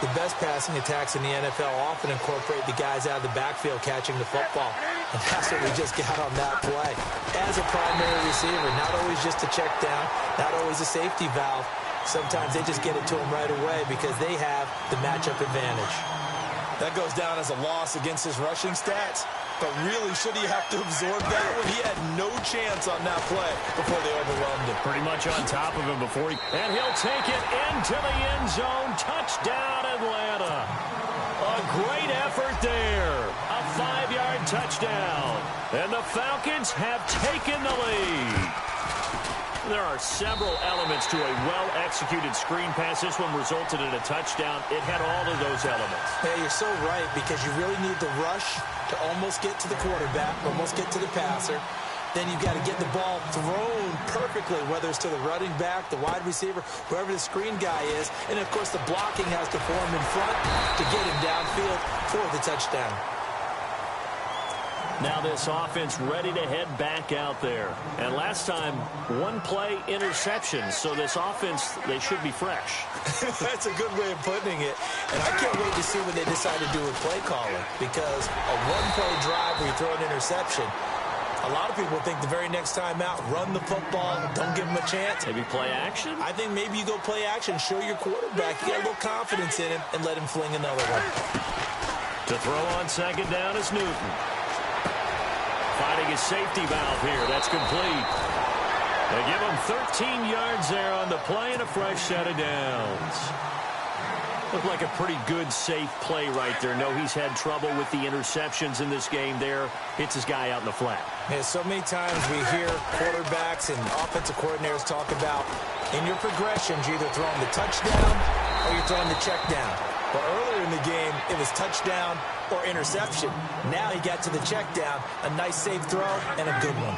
The best passing attacks in the NFL often incorporate the guys out of the backfield catching the football. And that's what we just got on that play. As a primary receiver, not always just a check down, not always a safety valve. Sometimes they just get it to him right away because they have the matchup advantage. That goes down as a loss against his rushing stats. But really, should he have to absorb that when he had no chance on that play before they overwhelmed him? Pretty much on top of him before and he'll take it into the end zone. Touchdown, Atlanta. A great effort there. A 5-yard touchdown. And the Falcons have taken the lead. There are several elements to a well-executed screen pass. This one resulted in a touchdown. It had all of those elements. Yeah, you're so right, because you really need the rush to almost get to the quarterback, almost get to the passer. Then you've got to get the ball thrown perfectly, whether it's to the running back, the wide receiver, whoever the screen guy is. And, of course, the blocking has to form in front to get him downfield for the touchdown. Now this offense ready to head back out there. And last time, one play interception. So this offense, they should be fresh. That's a good way of putting it. And I can't wait to see what they decide to do with play calling. Because a one-play drive where you throw an interception, a lot of people think the very next time out, run the football, don't give him a chance. Maybe play action? I think maybe you go play action, show your quarterback, you got a little confidence in him, and let him fling another one. To throw on second down is Newton. Finding his safety valve here. That's complete. They give him 13 yards there on the play and a fresh set of downs. Looked like a pretty good, safe play right there. No, he's had trouble with the interceptions in this game there. Hits his guy out in the flat. Yeah, so many times we hear quarterbacks and offensive coordinators talk about in your progressions, you're either throwing the touchdown or you're throwing the check down. But earlier in the game, it was touchdown or interception. Now he got to the check down, a nice safe throw, and a good one.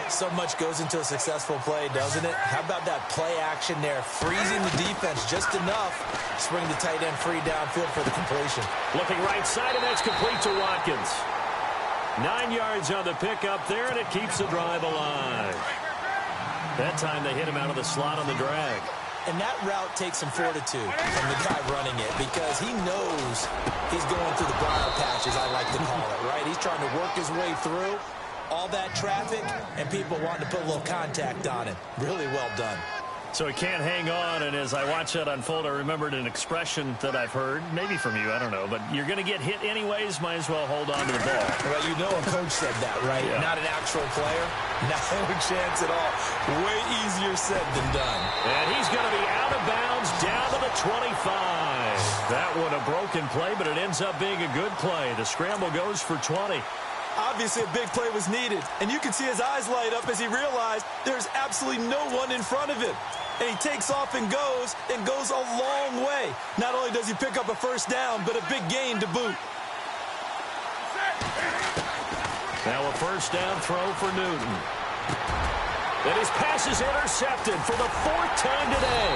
So much goes into a successful play, doesn't it? How about that play action there, freezing the defense just enough to bring the tight end free downfield for the completion. Looking right side, and that's complete to Watkins. 9 yards on the pickup there, and it keeps the drive alive. That time they hit him out of the slot on the drag. And that route takes some fortitude from the guy running it because he knows he's going through the briar patch, as I like to call it, right? He's trying to work his way through all that traffic and people wanting to put a little contact on him. Really well done. So he can't hang on, and as I watch that unfold, I remembered an expression that I've heard, maybe from you, I don't know, but you're going to get hit anyways, might as well hold on to the ball. Well, you know a coach said that, right? Yeah. Not an actual player. No chance at all. Way easier said than done. And he's going to be out of bounds down to the 25. That one a broken play, but it ends up being a good play. The scramble goes for 20. Obviously, a big play was needed, and you can see his eyes light up as he realized there's absolutely no one in front of him. And he takes off and goes a long way. Not only does he pick up a first down, but a big gain to boot. Now a first down throw for Newton. And his pass is intercepted for the 4th time today.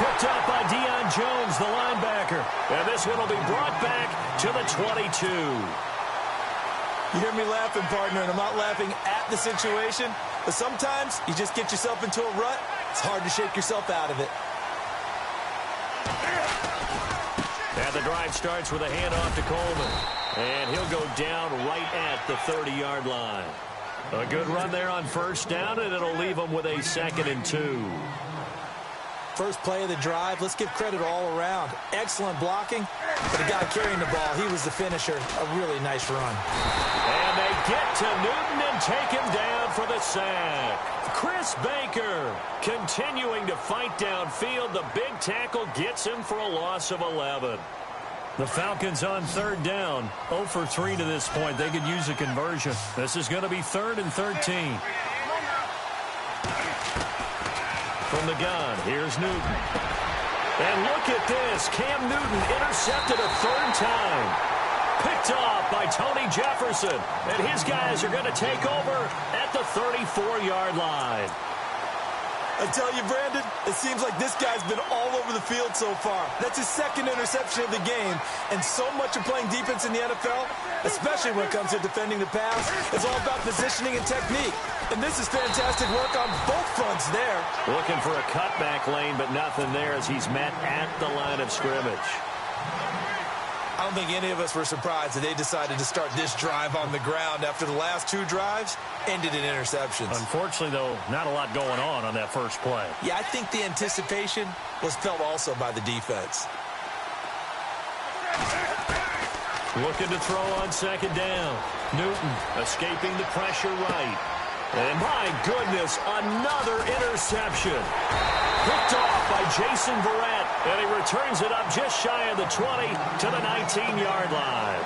Picked up by Deion Jones, the linebacker. And this one will be brought back to the 22. You hear me laughing, partner, and I'm not laughing at the situation, but sometimes you just get yourself into a rut. It's hard to shake yourself out of it. And the drive starts with a handoff to Coleman. And he'll go down right at the 30-yard line. A good run there on first down, and it'll leave him with a 2nd and 2. First play of the drive, let's give credit all around. Excellent blocking, but the guy carrying the ball, he was the finisher. A really nice run. And they get to Newton and take him down for the sack. Chris Baker continuing to fight downfield. The big tackle gets him for a loss of 11. The Falcons on 3rd down. 0 for 3 to this point. They could use a conversion. This is going to be 3rd and 13. From the gun, here's Newton. And look at this. Cam Newton intercepted a 3rd time. Picked off by Tony Jefferson. And his guys are going to take over at the 34-yard line. I tell you, Brandon, it seems like this guy's been all over the field so far. That's his 2nd interception of the game. And so much of playing defense in the NFL, especially when it comes to defending the pass, is all about positioning and technique. And this is fantastic work on both fronts there. Looking for a cutback lane, but nothing there as he's met at the line of scrimmage. I don't think any of us were surprised that they decided to start this drive on the ground after the last 2 drives ended in interceptions. Unfortunately, though, not a lot going on that first play. Yeah, I think the anticipation was felt also by the defense. Looking to throw on second down. Newton escaping the pressure right. And my goodness, another interception. Picked off by Jason Verrett. And he returns it up just shy of the 20 to the 19-yard line.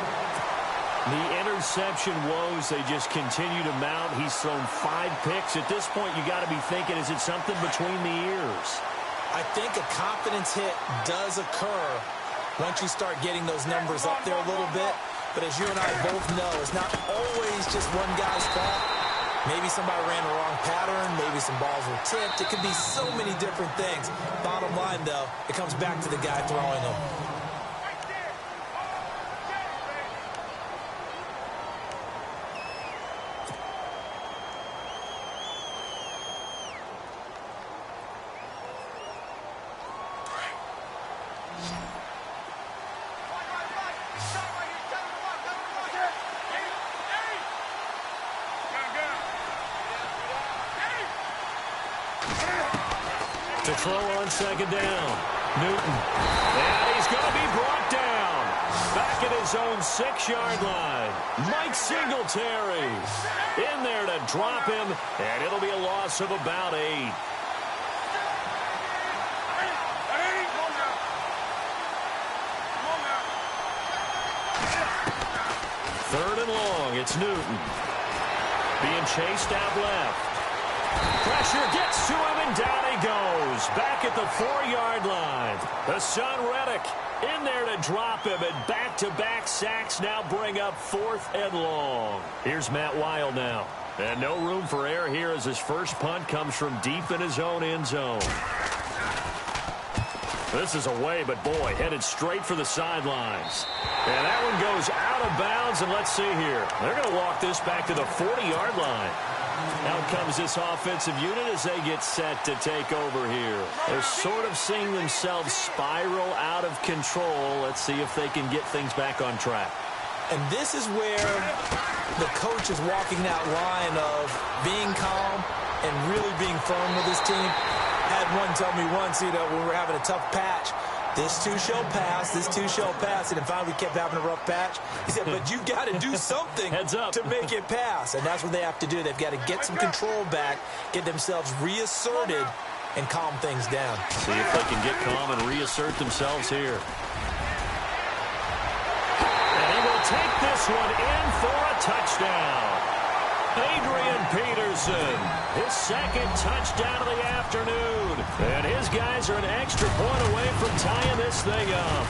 The interception woes, they just continue to mount. He's thrown 5 picks. At this point, you got to be thinking, is it something between the ears? I think a confidence hit does occur once you start getting those numbers up there a little bit. But as you and I both know, it's not always just one guy's fault. Maybe somebody ran the wrong pattern. Maybe some balls were tipped. It could be so many different things. Bottom line, though, it comes back to the guy throwing them. To throw on second down. Newton. And he's going to be brought down. Back at his own 6-yard line. Mike Singletary in there to drop him. And it'll be a loss of about 8. Third and long. It's Newton. Being chased out left. Pressure gets to him, and down he goes. Back at the 4-yard line. Hassan Reddick in there to drop him, and back-to-back sacks now bring up 4th and long. Here's Matt Wild now. And no room for error here as his first punt comes from deep in his own end zone. This is away, but boy, headed straight for the sidelines. And that one goes out of bounds, and let's see here. They're going to walk this back to the 40-yard line. Out comes this offensive unit as they get set to take over here. They're sort of seeing themselves spiral out of control. Let's see if they can get things back on track. And this is where the coach is walking that line of being calm and really being firm with his team. Had one tell me once, when we were having a tough patch, this too shall pass, this too shall pass. And then finally we kept having a rough patch. He said, but you got to do something to make it pass. And that's what they have to do. They've got to get some control back, get themselves reasserted, and calm things down. See if they can get calm and reassert themselves here. And he will take this one in for a touchdown. Adrian Peterson, his 2nd touchdown of the afternoon. And his guys are an extra point away from tying this thing up.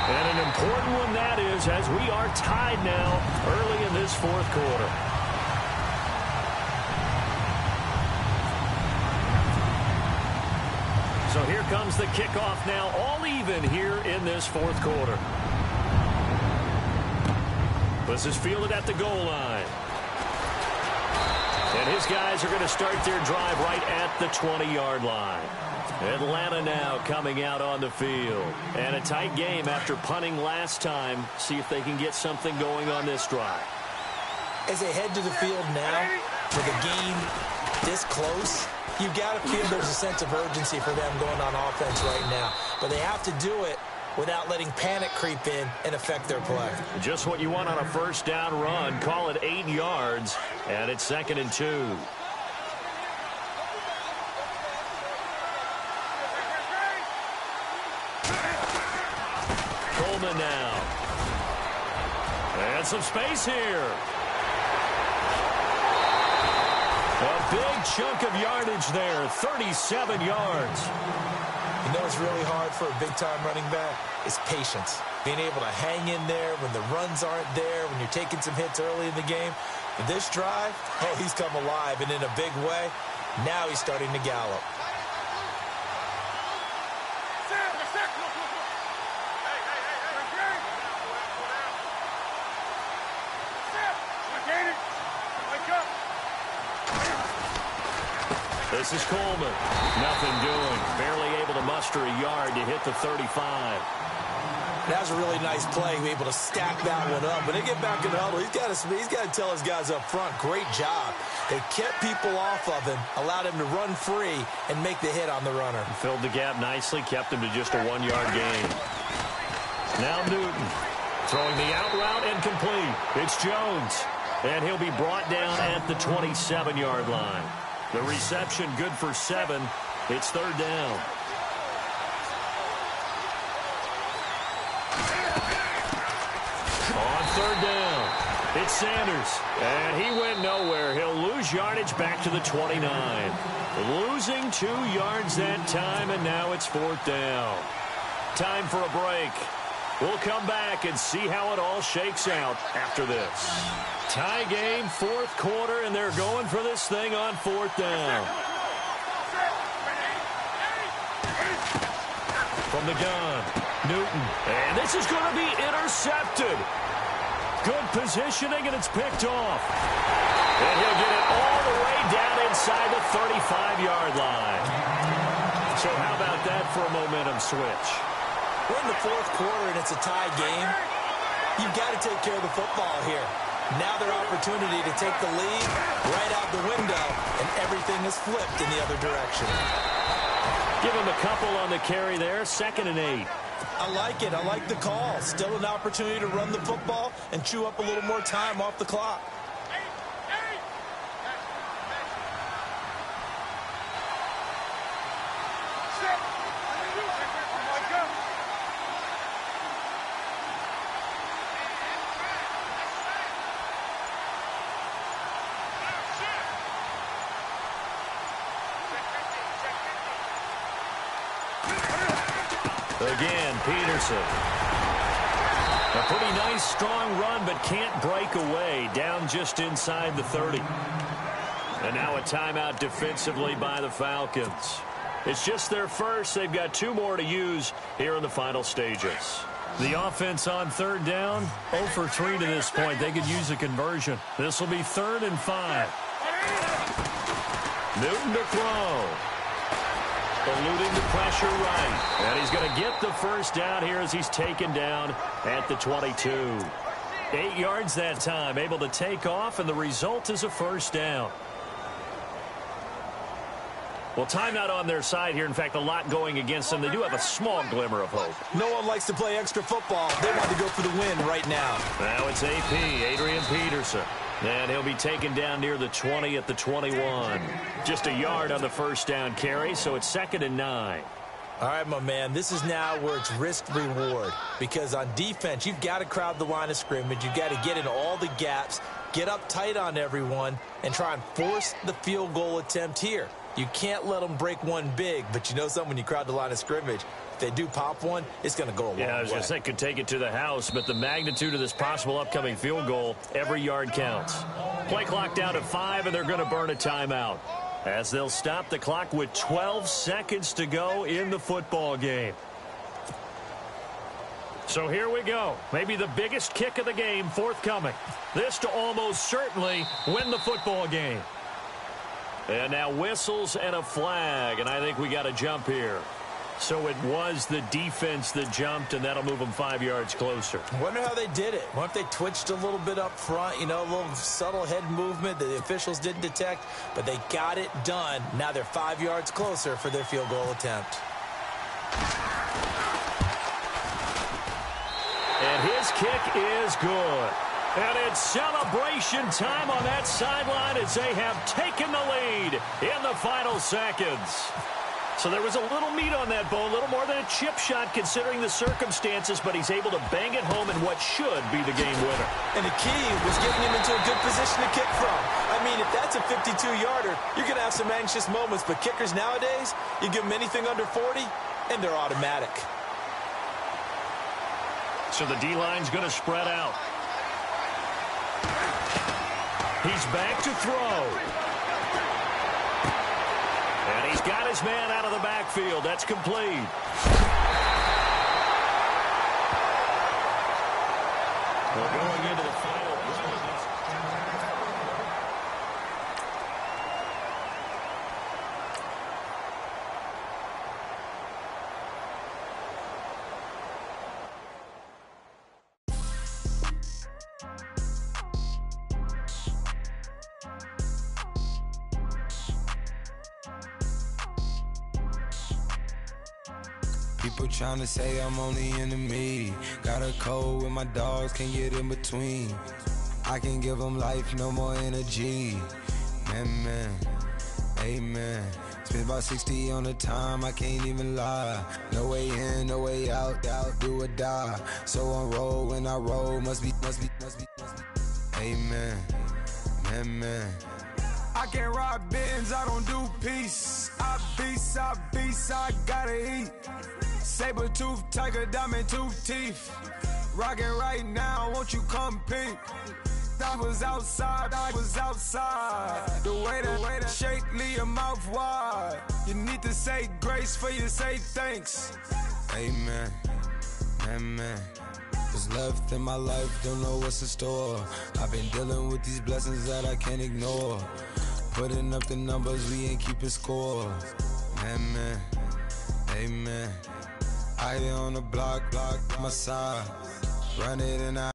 And an important one that is, as we are tied now early in this 4th quarter. So here comes the kickoff now, all even here in this 4th quarter. This is fielded at the goal line. And his guys are going to start their drive right at the 20-yard line. Atlanta now coming out on the field. And a tight game after punting last time. See if they can get something going on this drive. As they head to the field now, with a game this close, you've got to feel there's a sense of urgency for them going on offense right now. But they have to do it without letting panic creep in and affect their play. Just what you want on a first down run. Call it 8 yards, and it's 2nd and 2. Coleman now. And some space here. A big chunk of yardage there, 37 yards. You know what's really hard for a big-time running back? It's patience. Being able to hang in there when the runs aren't there, when you're taking some hits early in the game. And this drive, he's come alive, and in a big way. Now he's starting to gallop. This is Coleman. Nothing doing. Barely able to muster a yard to hit the 35. That was a really nice play, able to stack that one up. When they get back in the huddle, he's got to tell his guys up front, great job. They kept people off of him, allowed him to run free and make the hit on the runner. Filled the gap nicely, kept him to just a 1-yard gain. Now Newton throwing the out route and complete. It's Jones, and he'll be brought down at the 27-yard line. The reception good for 7. It's 3rd down. On 3rd down, it's Sanders, and he went nowhere. He'll lose yardage back to the 29. Losing 2 yards that time, and now it's 4th down. Time for a break. We'll come back and see how it all shakes out after this. Tie game, 4th quarter, and they're going for this thing on 4th down. From the gun, Newton, and this is going to be intercepted. Good positioning, and it's picked off. And he'll get it all the way down inside the 35-yard line. So how about that for a momentum switch? We're in the 4th quarter, and it's a tie game. You've got to take care of the football here. Now their opportunity to take the lead right out the window, and everything is flipped in the other direction. Give him a couple on the carry there, 2nd and 8. I like it. I like the call. Still an opportunity to run the football and chew up a little more time off the clock. Again, Peterson. A pretty nice, strong run, but can't break away. Down just inside the 30. And now a timeout defensively by the Falcons. It's just their first. They've got 2 more to use here in the final stages. The offense on 3rd down, 0 for 3 to this point. They could use a conversion. This will be 3rd and 5. Newton to throw. Eluding the pressure right. And he's going to get the first down here as he's taken down at the 22. 8 yards that time, able to take off, and the result is a first down. Well, timeout on their side here. In fact, a lot going against them. They do have a small glimmer of hope. No one likes to play extra football. They want to go for the win right now. Now it's AP, Adrian Peterson. And he'll be taken down near the 20 at the 21. Just a yard on the first down carry, so it's 2nd and 9. All right, my man, this is now where it's risk-reward. Because on defense, you've got to crowd the line of scrimmage. You've got to get in all the gaps, get up tight on everyone, and try and force the field goal attempt here. You can't let them break one big, but you know something, when you crowd the line of scrimmage, if they do pop one, it's going to go a long way. Yeah, I was going to say, could take it to the house, but the magnitude of this possible upcoming field goal, every yard counts. Play clock down to 5, and they're going to burn a timeout, as they'll stop the clock with 12 seconds to go in the football game. So here we go. Maybe the biggest kick of the game forthcoming. This to almost certainly win the football game. And now whistles and a flag, and I think we got a jump here. So it was the defense that jumped, and that'll move them 5 yards closer. I wonder how they did it. What if they twitched a little bit up front, you know, a little subtle head movement that the officials didn't detect, but they got it done. Now they're 5 yards closer for their field goal attempt. And his kick is good. And it's celebration time on that sideline as they have taken the lead in the final seconds. So there was a little meat on that bone, a little more than a chip shot considering the circumstances, but he's able to bang it home in what should be the game winner. And the key was getting him into a good position to kick from. I mean, if that's a 52-yarder, you're going to have some anxious moments, but kickers nowadays, you give them anything under 40, and they're automatic. So the D-line's going to spread out. He's back to throw. And he's got his man out of the backfield. That's complete. We're going into the final. People tryna say I'm only enemy. Got a code with my dogs, can't get in between. I can give them life, no more energy. Man, amen. Spent about 60 on the time, I can't even lie. No way in, no way out, do or die. So on roll, when I roll, must be. Amen, man. I can't ride Benz, I don't do peace. I beast, I gotta eat. Saber tooth, tiger, diamond tooth teeth. Rockin' right now, won't you come peep? I was outside. The way that shake, leave your mouth wide. You need to say grace for you say thanks. Amen, man. What's left in my life, don't know what's in store. I've been dealing with these blessings that I can't ignore. Putting up the numbers, we ain't keeping score. Man, amen. I on the block, my side. Run it and I